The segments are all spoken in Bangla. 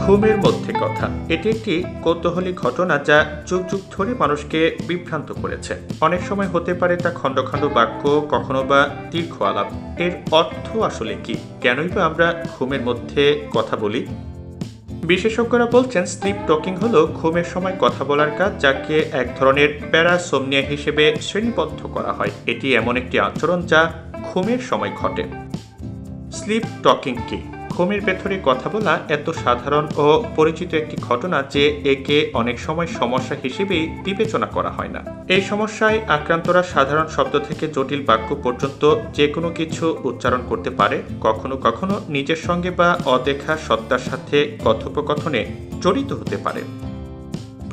ঘুমের মধ্যে কথা এটি একটি কৌতূহলী ঘটনা যা যুগ যুগ ধরে মানুষকে বিভ্রান্ত করেছে। অনেক সময় হতে পারে তা খণ্ড খণ্ড বাক্য, কখনো বা দীর্ঘ আলাপ। এর অর্থ আসলে কি? কেনই বা আমরা ঘুমের মধ্যে কথা বলি? বিশেষজ্ঞরা বলছেন স্লিপ টকিং হলো ঘুমের সময় কথা বলার কাজ, যাকে এক ধরনের প্যারাসোমনিয়া হিসেবে শ্রেণীবদ্ধ করা হয়। এটি এমন একটি আচরণ যা ঘুমের সময় ঘটে। স্লিপ টকিং কি? ঘুমের ভেতরে কথা বলা এত সাধারণ ও পরিচিত একটি ঘটনা যে একে অনেক সময় সমস্যা হিসেবেই বিবেচনা করা হয় না। এই সমস্যায় আক্রান্তরা সাধারণ শব্দ থেকে জটিল বাক্য পর্যন্ত যে কোনো কিছু উচ্চারণ করতে পারে, কখনো কখনো নিজের সঙ্গে বা অদেখা সত্তার সাথে কথোপকথনে জড়িত হতে পারে।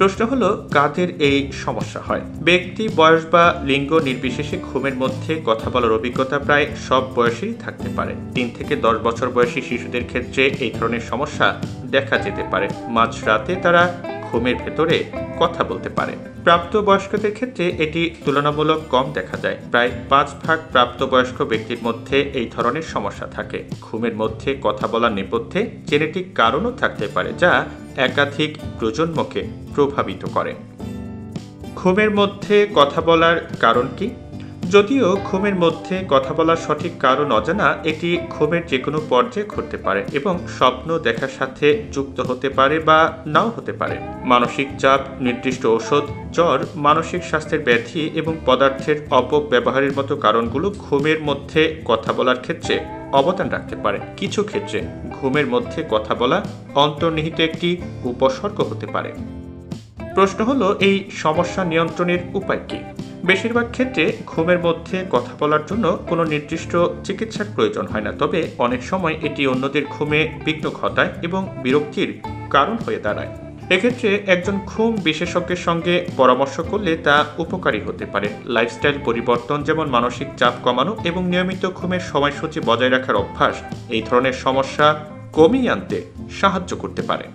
প্রশ্ন হলো, কাদের এই সমস্যা হয়? ব্যক্তি, বয়স বা লিঙ্গ নির্বিশেষে ঘুমের মধ্যে কথা বলার অভিজ্ঞতা প্রায় সব বয়সেই থাকতে পারে। 3 থেকে 10 বছর বয়সী শিশুদের ক্ষেত্রে এই ধরনের সমস্যা দেখা যেতে পারে। মাঝরাতে তারা ঘুমের ভেতরে কথা বলতে পারে। প্রাপ্তবয়স্কদের ক্ষেত্রে এটি তুলনামূলক কম দেখা যায়। প্রায় 5 ভাগ প্রাপ্তবয়স্ক ব্যক্তির মধ্যে এই ধরনের সমস্যা থাকে। ঘুমের মধ্যে কথা বলার নেপথ্যে জেনেটিক কারণও থাকতে পারে, যা একাধিক প্রজন্মকে প্রভাবিত করে। ঘুমের মধ্যে কথা বলার কারণ কি? যদিও ঘুমের মধ্যে কথা বলার সঠিক কারণ অজানা, এটি ঘুমের যে কোনো পর্যায়ে ঘটতে পারে এবং স্বপ্ন দেখার সাথে যুক্ত হতে পারে বা নাও হতে পারে। মানসিক চাপ, নির্দিষ্ট ঔষধ, জ্বর, মানসিক স্বাস্থ্যের ব্যাধি এবং পদার্থের অপব্যবহারের মতো কারণগুলো ঘুমের মধ্যে কথা বলার ক্ষেত্রে অবদান রাখতে পারে। কিছু ক্ষেত্রে ঘুমের মধ্যে কথা বলা অন্তর্নিহিত একটি উপসর্গ হতে পারে। প্রশ্ন হলো, এই সমস্যা নিয়ন্ত্রণের উপায় কি? বেশিরভাগ ক্ষেত্রে ঘুমের মধ্যে কথা বলার জন্য কোনো নির্দিষ্ট চিকিৎসার প্রয়োজন হয় না, তবে অনেক সময় এটি অন্যদের ঘুমে বিঘ্ন ঘটায় এবং বিরক্তির কারণ হয়ে দাঁড়ায়। এক্ষেত্রে একজন ঘুম বিশেষজ্ঞের সঙ্গে পরামর্শ করলে তা উপকারী হতে পারে। লাইফস্টাইল পরিবর্তন, যেমন মানসিক চাপ কমানো এবং নিয়মিত ঘুমের সময়সূচি বজায় রাখার অভ্যাস এই ধরনের সমস্যা কমিয়ে আনতে সাহায্য করতে পারে।